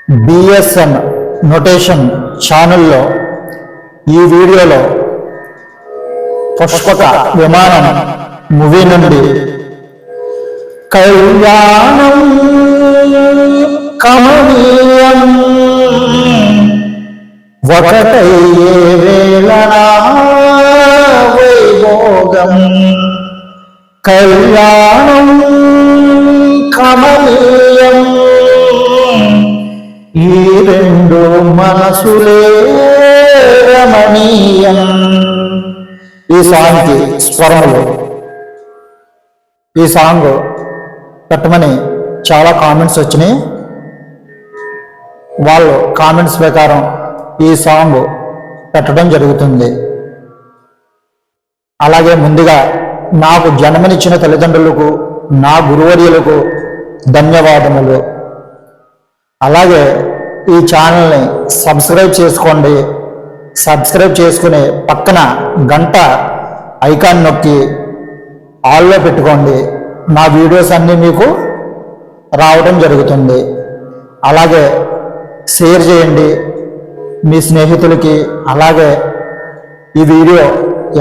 BSN notation ఛానల్లో ఈ వీడియోలో పుష్పక విమానం మూవీ నుండి కళ్యాణం కమనీయం ఒకటయ్యే వేళనా వైభోగం కళ్యాణం కమనీయం ఈ రెండు మనసులే రమణీయం. ఈ సాంగ్కి స్వరములు ఈ సాంగ్ పెట్టమని చాలా కామెంట్స్ వచ్చినాయి. వాళ్ళు కామెంట్స్ ప్రకారం ఈ సాంగ్ పెట్టడం జరుగుతుంది. అలాగే ముందుగా నాకు జన్మనిచ్చిన తల్లిదండ్రులకు, నా గురువర్యులకు ధన్యవాదములు. అలాగే ఈ ఛానల్ని సబ్స్క్రైబ్ చేసుకోండి. సబ్స్క్రైబ్ చేసుకుని పక్కన గంట ఐకాన్ నొక్కి ఆల్లో పెట్టుకోండి. నా వీడియోస్ అన్నీ మీకు రావడం జరుగుతుంది. అలాగే షేర్ చేయండి మీ స్నేహితులకి. అలాగే ఈ వీడియో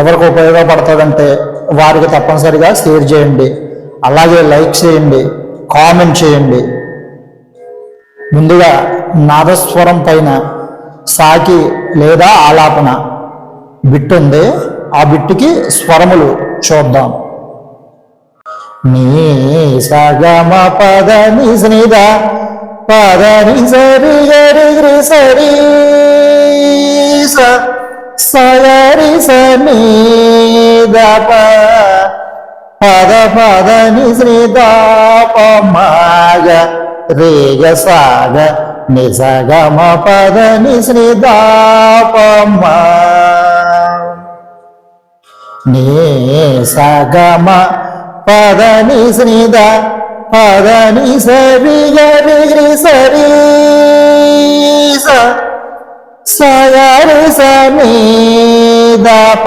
ఎవరికి ఉపయోగపడుతుందంటే వారికి తప్పనిసరిగా షేర్ చేయండి. అలాగే లైక్ చేయండి, కామెంట్ చేయండి. ముందుగా నాదస్వరం పైన సాకి లేదా ఆలాపన బిట్టు ఉంది. ఆ బిట్టుకి స్వరములు చూద్దాం. నీ సగమ పద నిజనిద పద నిజరి గరి గరి సరి సరి సని దప పద పద నిజనిద పమగ రేగ సాగ నిజగమ పద నిజనిద పమ నీ సగమ పద నిజనిద పద నిసరి గరి గరి సరి సరి సని దప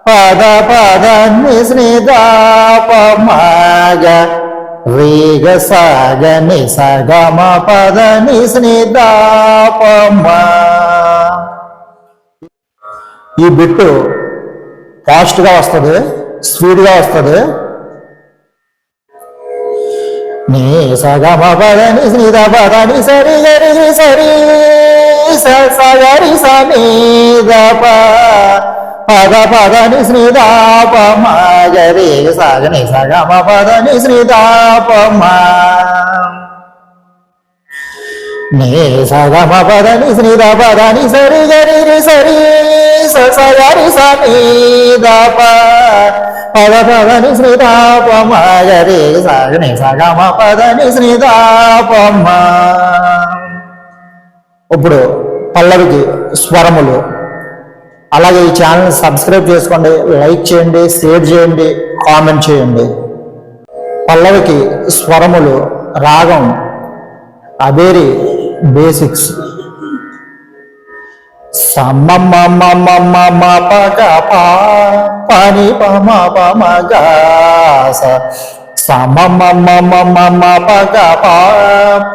పద పద నిజనిద పమగ రేగ సాగ నిసగమ పద నిజనిద పమ. ఈ బిట్టు ఫాస్ట్గా వస్తుంది, స్పీడ్గా వస్తుంది. నీ సగమ పద నిజనిద పద నిసరి గరి సరి సరి సని దప పద పద నిస్నిద పమ గరి సాగ నిసగమ పద నిస్నిద పమ నీ సగమ పద నిస్నిద పద నిసరి గరి సరి సరి సని దప పద పద నిస్నిద పమ గరి సాగ నిసగమ పద నిస్నిద పమ. ఇప్పుడు పల్లవికి స్వరములు. అలాగే ఈ ఛానల్ని సబ్స్క్రైబ్ చేసుకోండి, లైక్ చేయండి, షేర్ చేయండి, కామెంట్ చేయండి. పల్లవికి స్వరములు రాగం అబేరి బేసిక్స్ సమ్మ పగ పని పమ పమ గ సమ్మ పగ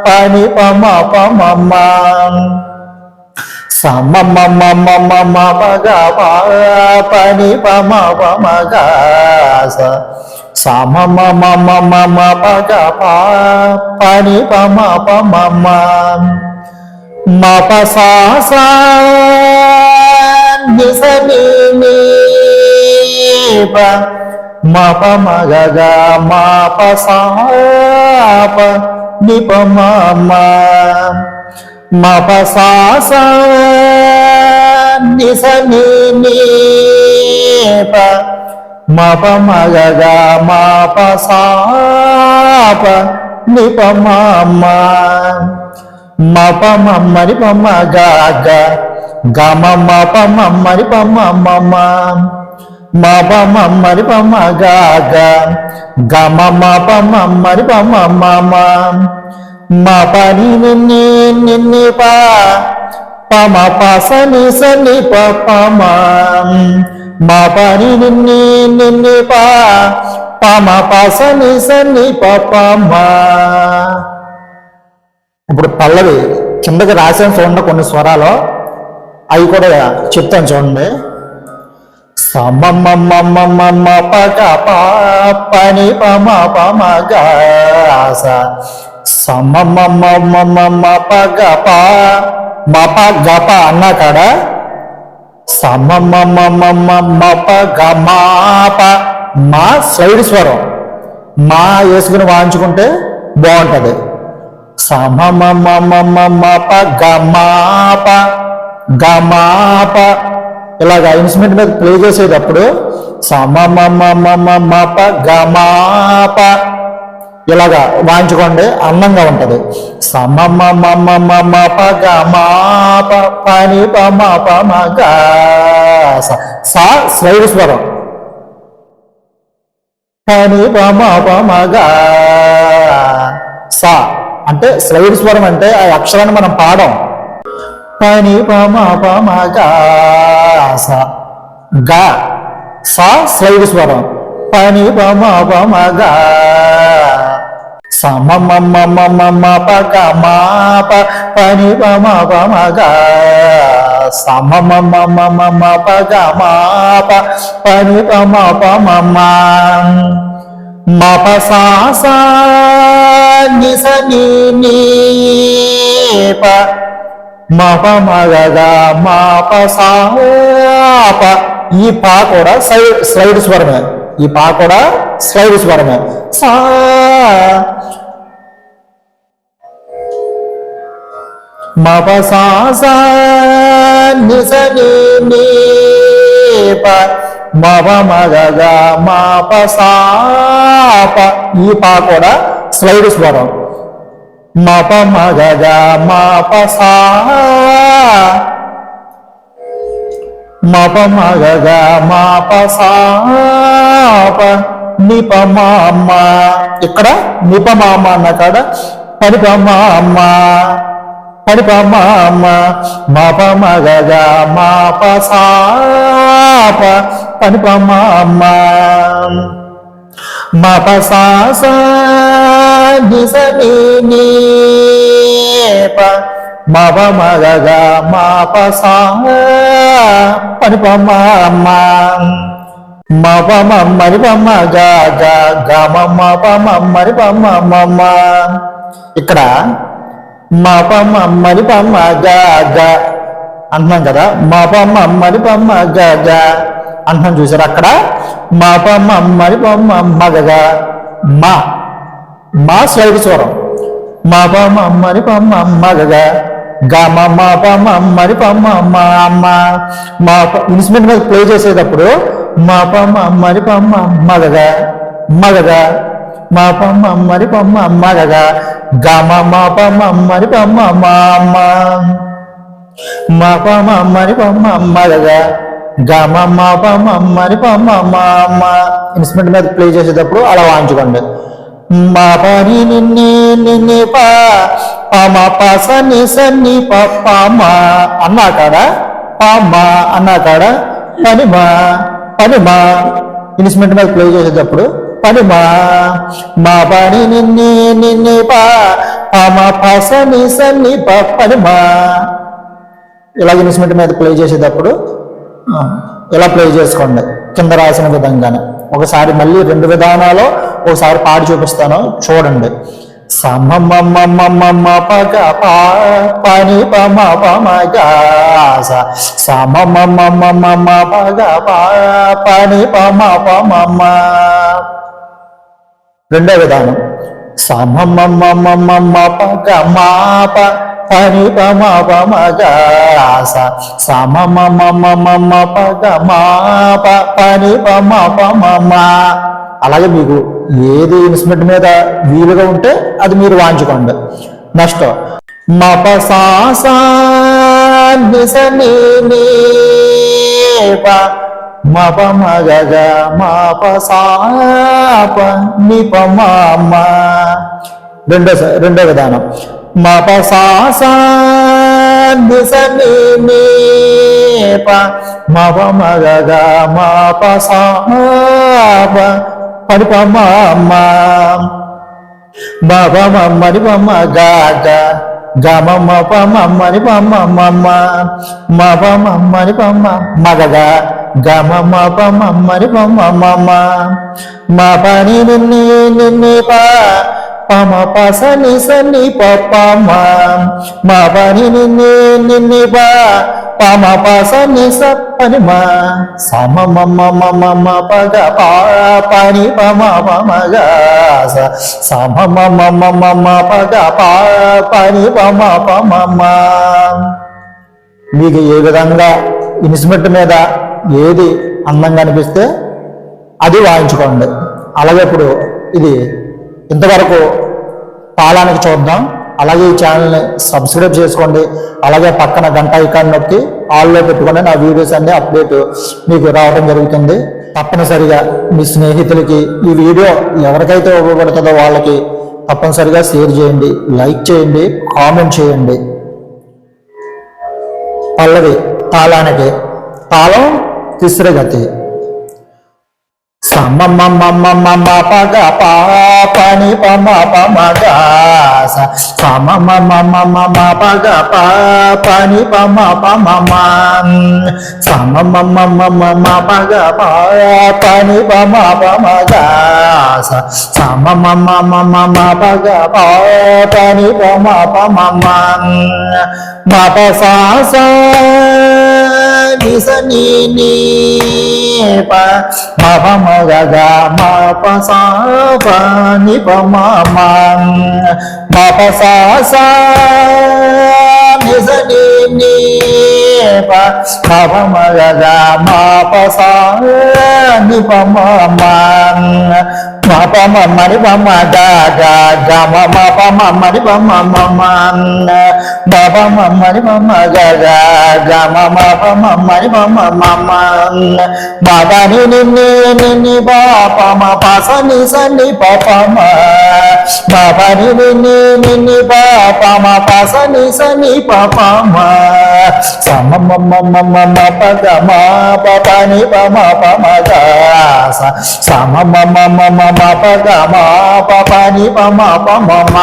పని పమ పమ సమమ పగ పని పమ పమ గ సమమ పగ పని పమ పమ మప సా నిసని మప మగ గ మప సా నిప మమ మప సా నిసని మప మగ గ మప సా నిప మమ మప మమ్మరి పమ గ గమ మప మమ్మరి పమ మమ మప మమ్మరి పమ గ గమ మప మమ్మరి పమ మమ మప నిన్ని నిన్ని పమ పసని సని పమ మప నిన్ని నిన్ని పమ పసని సని పమ ఇప్పుడు పల్లవి కిందకి రాసిన చూడండి కొన్ని స్వరాలు, అవి కూడా చెప్తాను చూడండి. సమమమమమమ పగ పని పమ పమ గ సమమమమమ పగ మప గప అన్న కాడ సమమమమమ పగ మాప మా స్లైడ్ స్వరం మా వేసుకుని వాయించుకుంటే బాగుంటది. సమమమమమ పగ మాప గమాప ఇలాగా ఇన్స్ట్రుమెంట్ మీద ప్లే చేసేటప్పుడు సమమమమమ పగ మాప ఇలాగా వాయించుకోండి, అందంగా ఉంటది. సమమమమమ పగ మాప పని పమ పమ గ సా స్లైడ్ స్వరం పని పమ పమ గ సా అంటే స్లైడ్ స్వరం అంటే ఆ అక్షరాన్ని మనం పాడం. పని పమ పమ గ సా గ సా స్లైడ్ స్వరం పని పమ పమ గ సమమమమమ పగ మాప పని పమ పమ గ సమమమమమ పగ మాప పని పమ పమ మప సా సా ని స ని ని ప మప మగ గ మాప సా ప ఈ పా కూడా స్లైడ్ స్వరమే, ఈ పా కూడా స్లైడ్ స్వరమే. సా మప సా సా ని స ని ని ప మప మగ గ మాప సా ప ఈ పా కూడా స్లైడ్ స్వరం. మప మగ గ మాప సా మప మగ గ మాప సా ప నిపమామ ఇక్కడ నిపమామ అన్న కాడ పరిపమామ పరిపమామ మప మగ గ మాప సా ప పరిపమామ మప సా సా ని స ని ని ప మప మగ గ మాప సా పరిపమామ మప మమ్మరి పమ్మ గ గ గ మమ్మ పమ్మ మరి పమ్మ మమ్మ ఇక్కడ మప మమ్మరి పమ్మ గ గ అంటున్నాం కదా, మప మమ్మరి పమ్మ గ గ అంటున్నాం చూసారు. అక్కడ మప మమ్మరి పమ్మ మగ గ మా స్లైడ్ స్వరం మప మమ్మరి పమ్మ మగ గ గమ మప మమ్మరి పమ్మ మా ఇన్స్ట్రుమెంట్ మీద ప్లే చేసేటప్పుడు మప మమ్మరి పమ్మ మగ మగ మప మమ్మరి పమ్మ మగ గమ మప మమ్మరి పమ్మ మప మమ్మరి పమ్మ మగ గమ మప మమ్మరి పమ్మ ఇన్స్ట్రుమెంట్ మీద ప్లే చేసేటప్పుడు అలా వాయించుకోండి. మా పని నిన్నే నిన్నే పమ పసని సన్ని పమ అన్నా కాడ పమ అన్నా కాడ పనిమా పనిమా ఇన్స్ట్రుమెంట్ మీద ప్లే చేసేటప్పుడు పనిమా మా పని నిన్నే నిన్నే పమ పసని సన్ని పనిమా ఇలాగ ఇన్స్ట్రుమెంట్ మీద ప్లే చేసేటప్పుడు ఇలా ప్లే చేసుకోండి కింద రాసిన విధంగానే. ఒకసారి మళ్ళీ రెండు విధానాలు ఒకసారి పాడి చూపిస్తాను చూడండి. సమమమమమ పగ పని పమ పమ గ సమమమమమ పగ పని పమ పమ. రెండో విధానం సమమమమమ పగ మాప పని పమ పమ గ సమమమమమ పగ మాప పని పమ పమ. అలాగే మీకు ఏది ఇన్స్ట్రుమెంట్ మీద వీలుగా ఉంటే అది మీరు వాయించుకోండి. నెక్స్ట్ మప సా సా ని స ని ని ప మప మగ గ మప సా ప ని ప మ. రెండో విధానం మప సా సా ని స ని ని ప మప మగ గ మప సా ప పరిపమ మప మమ్మరి పమ్మ గ గ గమ మప మమ్మని పమ్మ మమ్మ మప మమ్మని పమ్మ మగగా గమ మప మమ్మని పమ్మ మమ్మ మా పని నిన్ని నిన్ని పా పమ పస ని సని పప్ప మా పని నిన్ని నిన్ని పా పమ పస ని సప్పని మా సమ మమ మమ మ పగ పా పని పమ పమ గ సమ మమ మమ మ పగ పా పని పమ పమ మ. మీకు ఏ విధంగా ఇన్స్ట్రుమెంట్ మీద ఏది అందంగా అనిపిస్తే అది వాయించుకోండి. అలాగే ఇప్పుడు ఇది ఇంతవరకు తాళానికి చూద్దాం. అలాగే ఈ ఛానల్ని సబ్స్క్రైబ్ చేసుకోండి. అలాగే పక్కన గంట ఐకాన్ నొక్కి ఆల్లో పెట్టుకోండి. నా వీడియోస్ అన్ని అప్డేట్ మీకు రావడం జరుగుతుంది. తప్పనిసరిగా మీ స్నేహితులకి ఈ వీడియో ఎవరికైతే ఉపయోగపడుతుందో వాళ్ళకి తప్పనిసరిగా షేర్ చేయండి, లైక్ చేయండి, కామెంట్ చేయండి. పల్లవి తాళానికి తాళం తిస్రగతి సమ మమ మమ పగ పా పని పమ పమ గ సమ మమ మమ పగ పా పని పమ పమ మ సమ మమ మమ పగ పా పని పమ పమ గ సమ మమ మమ పగ పా పని పమ పమ మ మప సా సా ని స ని ని ప మప మ గ గ మప సా ప ని ప మ మ మప సా సా ని స ని ని ప మప మ గ గ మప సా ని ప మ మ మప మ మ ని ప మ గ గ గ మ మప మ మ ని ప మ మ మ మప మ మ ని ప మ గ గ గ మ మప మ మ ని ప మ మ మ మప ని ని ని ని ని ప ప మ ప స ని స ని ప ప మ మప ని ని ని ని ని ప ప మ ప స ని స ని ప ప మ స మ మ మ మ మ మ ప గ మ ప ప ని ప మ ప మ గ స మ మ మ మ మ మ ప గ మ ప ప ని ప మ ప మ మ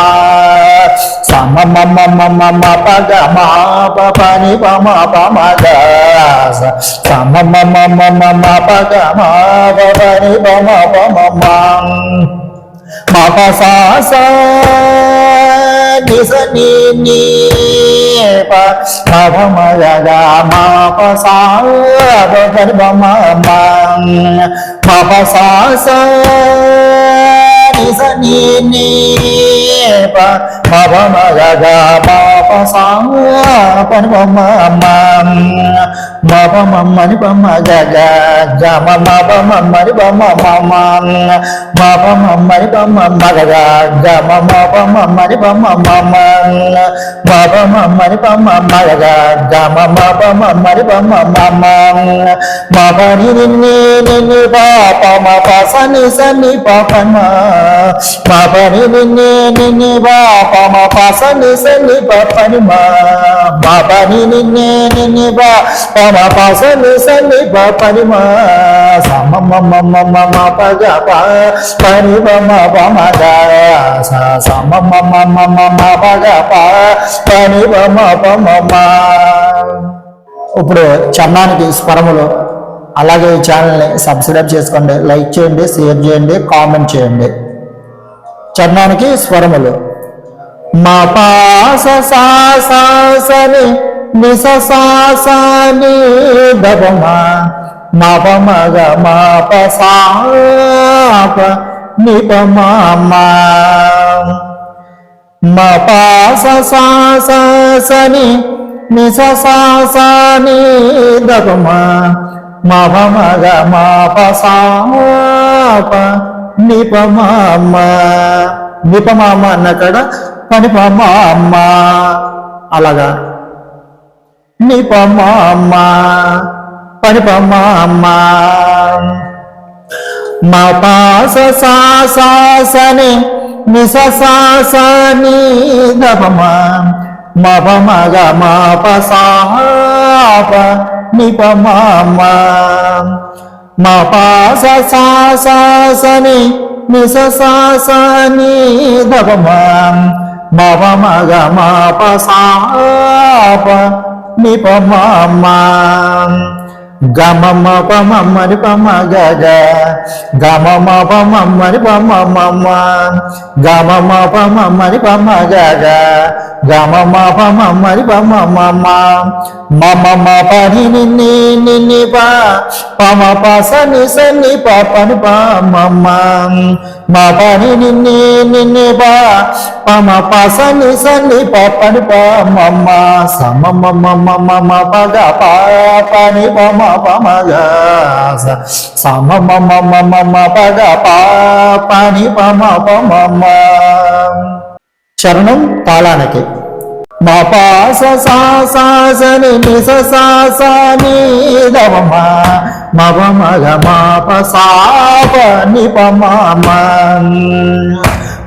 స మ మ మ మ మ మ ప గ మ ప ప ని ప మ ప మ గ స మ మ మ మ మ మ ప గ మ ప ప ని ప మ ప మ మ మ ప సా సా ని స ని ని ప మ ప మ గ గ మ ప సా ప ప ని ప మ మ మ ప సా సా ని స ని ని ప మ ప మ గ గ మ ప సా ప ని ప మ మ మ ప మ మ ని ప మ గ గ గ మ మ ప మ మ ని ప మ మ మ మ ప మ మ ని ప మ మ గ గ గ మ మ ప మ మ ని ప మ మ మ మ ప మ మ ని ప మ మ గ గ గ మ మ ప మ మ ని ప మ మ మ మ ప ని ని ని ని ని ప ప మ ప స ని స ని ప ప మ మ ప ని ని ని ని ని ప ప మ ప స ని స ని ప ప ని మ మ ప ని ని ని ని ని ప ప మ ప స ని స ని ప ప ని మ స మ మ మ మ మ మ ప గ ప ప ని ప మ ప మ గ స మ మ మ మ మ మ ప గ ప ప ని ప మ ప మ మ. ఇప్పుడు చరణానికి స్వరములు. అలాగే ఈ ఛానల్ని సబ్స్క్రైబ్ చేసుకోండి, లైక్ చేయండి, షేర్ చేయండి, కామెంట్ చేయండి. చరణానికి స్వరములు. మా పా స సా సా స ని ని స సా సా ని ద ప మ మ ప మ గ మ ప సా ప ని ప మ మ మ పా స సా సా స ని ని స సా సా ని ద ప మ మ ప మ గ మ ప సా ప ని ప మ మ ని ప మ మ అన్నక్కడ పని ప మ మ అలాగా ని ప మ మ పని ప మ మ మ ప స సా సా స ని ని స సా సా ని ద ప మ మ ప మ గ మ ప సా ప ని ప మ మ మ ప స సా సా స ని ని స సా సా ని ద ప మ మవ మగ మాప సాప నిప మమ గమ మప మమ్మరి పమ గగ గమ మప మమ్మరి పమ మమ గమ మప మమ్మరి పమ గగ గమ మప మమ్మరి పమ మమ మమ మప నిన్ని నిన్ని ప పమ ప సని సని ప పని ప మమ మప నిన్ని నిన్ని ప పమ ప సని సని ప పని ప మమ సమ మమ మమ మప గ ప పని ప మ ప మ గ సమ మమ మమ మప గ ప పని ప మ ప మమ చరణం తాళానికి మా పాస సాసని నిస సాసని దమ మవ మగ మాప సాప నిప మమ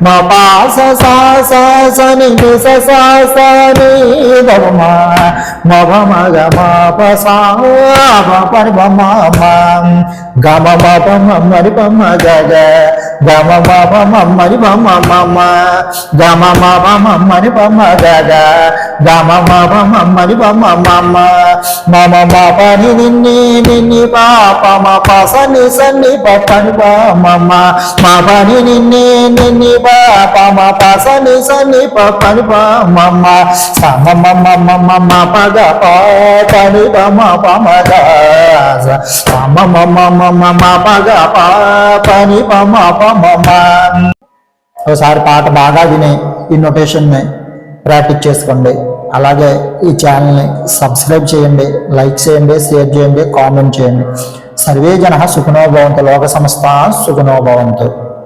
మా పాస సాసని నిస సాసని దమ మవ మగ మాప సాప పరి మమ గమ మప మమ్మరి పమ గగ గమ మప మమ్మరి పమ మమ గమ మప మమ్మరి పమ గగ గమ మప మమ్మరి పమ మమ మమ మప నిన్ని నిన్ని పాప మప సని సని పని ప మమ మప నిన్ని నిన్ని పాప మప సని సని పని ప మమ సమ మమ మమ మప గ పని ప మప మగ సమ మమ మమ మప గ పని ప మప మమ ఒకసారి పాట బాగా విని ఈ నొటేషన్ని ప్రాక్టీస్ చేసుకోండి. అలాగే ఈ ఛానల్ని సబ్స్క్రైబ్ చేయండి, లైక్ చేయండి, షేర్ చేయండి, కామెంట్ చేయండి. సర్వే జన సుఖినో భవంతు, లోక సమస్త సుఖినో భవంతు.